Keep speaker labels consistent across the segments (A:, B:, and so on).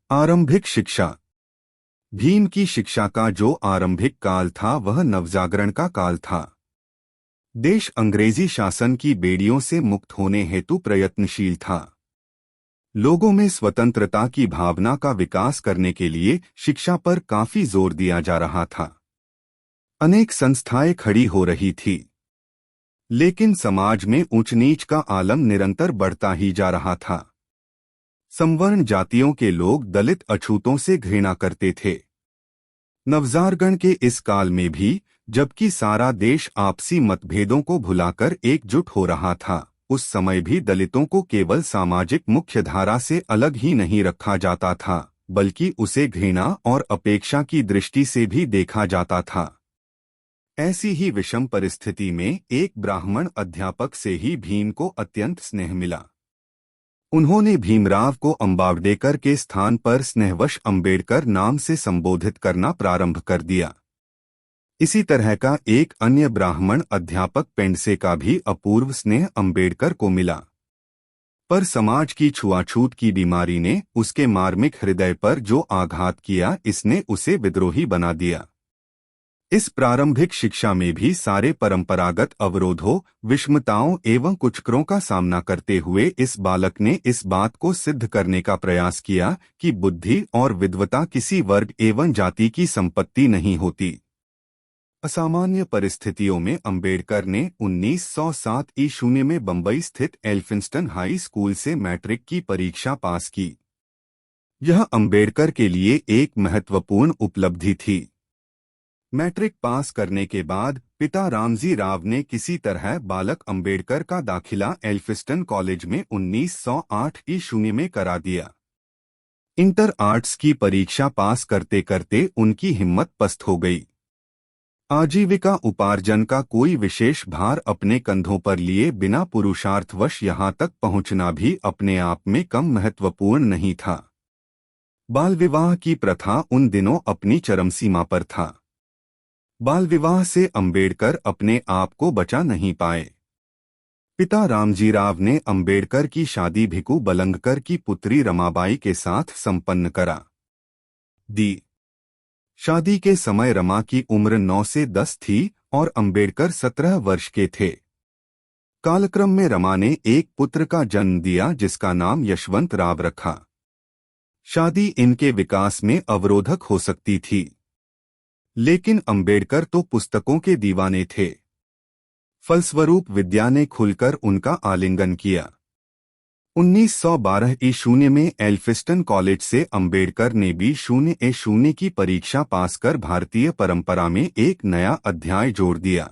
A: आरंभिक शिक्षा। भीम की शिक्षा का जो आरंभिक काल था वह नवजागरण का काल था। देश अंग्रेजी शासन की बेड़ियों से मुक्त होने हेतु प्रयत्नशील था। लोगों में स्वतंत्रता की भावना का विकास करने के लिए शिक्षा पर काफी जोर दिया जा रहा था। अनेक संस्थाएं खड़ी हो रही थी, लेकिन समाज में ऊंच नीच का आलम निरंतर बढ़ता ही जा रहा था। संवर्ण जातियों के लोग दलित अछूतों से घृणा करते थे। नवजागरण के इस काल में भी, जबकि सारा देश आपसी मतभेदों को भुलाकर एकजुट हो रहा था, उस समय भी दलितों को केवल सामाजिक मुख्यधारा से अलग ही नहीं रखा जाता था, बल्कि उसे घृणा और अपेक्षा की दृष्टि से भी देखा जाता था। ऐसी ही विषम परिस्थिति में एक ब्राह्मण अध्यापक से ही भीम को अत्यंत स्नेह मिला। उन्होंने भीमराव को अंबावडेकर के स्थान पर स्नेहवश अंबेडकर नाम से संबोधित करना प्रारंभ कर दिया। इसी तरह का एक अन्य ब्राह्मण अध्यापक पेंडसे का भी अपूर्व स्नेह अंबेडकर को मिला। पर समाज की छुआछूत की बीमारी ने उसके मार्मिक हृदय पर जो आघात किया, इसने उसे विद्रोही बना दिया। इस प्रारंभिक शिक्षा में भी सारे परंपरागत अवरोधों, विषमताओं एवं कुचक्रों का सामना करते हुए इस बालक ने इस बात को सिद्ध करने का प्रयास किया कि बुद्धि और विद्वता किसी वर्ग एवं जाति की संपत्ति नहीं होती। असामान्य परिस्थितियों में अंबेडकर ने 1907 ईस्वी में बंबई स्थित एल्फिंस्टन हाई स्कूल से मैट्रिक की परीक्षा पास की। यह अंबेडकर के लिए एक महत्वपूर्ण उपलब्धि थी। मैट्रिक पास करने के बाद पिता रामजी राव ने किसी तरह बालक अंबेडकर का दाखिला एल्फिंस्टन कॉलेज में 1908 ईस्वी में करा दिया। इंटर आर्ट्स की परीक्षा पास करते करते उनकी हिम्मत पस्त हो गई। आजीविका उपार्जन का कोई विशेष भार अपने कंधों पर लिए बिना पुरुषार्थवश यहाँ तक पहुँचना भी अपने आप में कम महत्वपूर्ण नहीं था। बाल विवाह की प्रथा उन दिनों अपनी चरम सीमा पर था। बाल विवाह से अंबेडकर अपने आप को बचा नहीं पाए। पिता रामजीराव ने अंबेडकर की शादी भिकू बलंगकर की पुत्री रमाबाई के साथ संपन्न करा दी। शादी के समय रमा की उम्र 9 से 10 थी और अंबेडकर 17 वर्ष के थे। कालक्रम में रमा ने एक पुत्र का जन्म दिया जिसका नाम यशवंत राव रखा। शादी इनके विकास में अवरोधक हो सकती थी, लेकिन अंबेडकर तो पुस्तकों के दीवाने थे। फलस्वरूप विद्या ने खुलकर उनका आलिंगन किया। 1912 ईस्वी में एल्फिंस्टन कॉलेज से अंबेडकर ने B.A. की परीक्षा पास कर भारतीय परंपरा में एक नया अध्याय जोड़ दिया।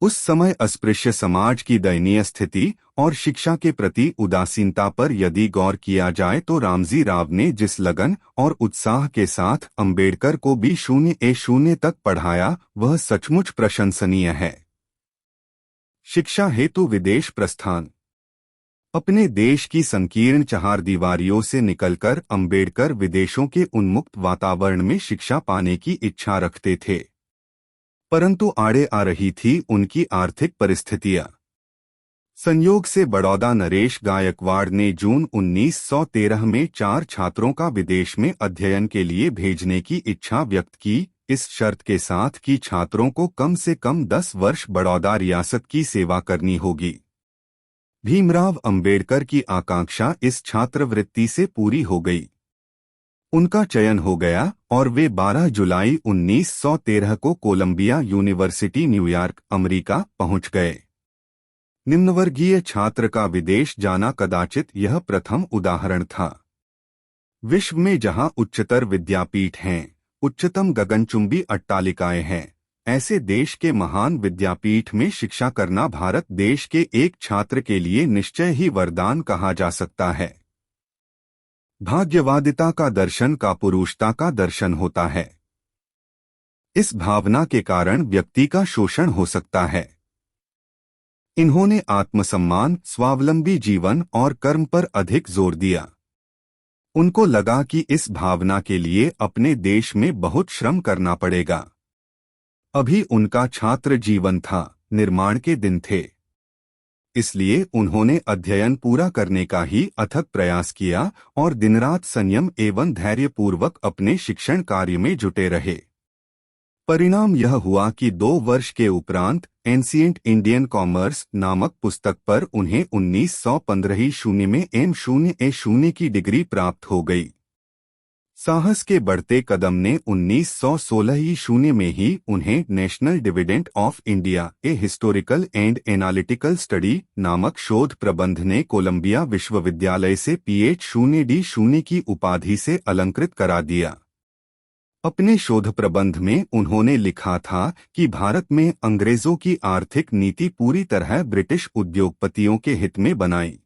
A: उस समय अस्पृश्य समाज की दयनीय स्थिति और शिक्षा के प्रति उदासीनता पर यदि गौर किया जाए तो रामजी राव ने जिस लगन और उत्साह के साथ अंबेडकर को B.A. तक पढ़ाया, वह सचमुच प्रशंसनीय है। शिक्षा हेतु विदेश प्रस्थान। अपने देश की संकीर्ण चहारदीवारियों से निकलकर अंबेडकर विदेशों के उन्मुक्त वातावरण में शिक्षा पाने की इच्छा रखते थे, परंतु आड़े आ रही थी उनकी आर्थिक परिस्थितियां। संयोग से बड़ौदा नरेश गायकवाड़ ने जून 1913 में 4 छात्रों का विदेश में अध्ययन के लिए भेजने की इच्छा व्यक्त की, इस शर्त के साथ कि छात्रों को कम से कम 10 वर्ष बड़ौदा रियासत की सेवा करनी होगी। भीमराव अंबेडकर की आकांक्षा इस छात्रवृत्ति से पूरी हो गई। उनका चयन हो गया और वे 12 जुलाई 1913 को कोलंबिया यूनिवर्सिटी न्यूयॉर्क, अमेरिका पहुंच गए। निम्नवर्गीय छात्र का विदेश जाना कदाचित यह प्रथम उदाहरण था। विश्व में जहां उच्चतर विद्यापीठ हैं, उच्चतम गगनचुंबी अट्टालिकाएं हैं, ऐसे देश के महान विद्यापीठ में शिक्षा करना भारत देश के एक छात्र के लिए निश्चय ही वरदान कहा जा सकता है। भाग्यवादिता का दर्शन कापुरुषता का दर्शन होता है। इस भावना के कारण व्यक्ति का शोषण हो सकता है। इन्होंने आत्मसम्मान, स्वावलंबी जीवन और कर्म पर अधिक जोर दिया। उनको लगा कि इस भावना के लिए अपने देश में बहुत श्रम करना पड़ेगा। अभी उनका छात्र जीवन था, निर्माण के दिन थे। इसलिए उन्होंने अध्ययन पूरा करने का ही अथक प्रयास किया और दिनरात संयम एवं धैर्यपूर्वक अपने शिक्षण कार्य में जुटे रहे। परिणाम यह हुआ कि 2 वर्ष के उपरांत एंशिएंट इंडियन कॉमर्स नामक पुस्तक पर उन्हें 1915 में M.A. की डिग्री प्राप्त हो गई। साहस के बढ़ते कदम ने 1916 में ही उन्हें national dividend of India a historical and analytical study नामक शोध प्रबंध ने कोलंबिया विश्वविद्यालय से PhD की उपाधि से अलंकृत करा दिया। अपने शोध प्रबंध में उन्होंने लिखा था कि भारत में अंग्रेजों की आर्थिक नीति पूरी तरह ब्रिटिश उद्योगपतियों के हित में बनाई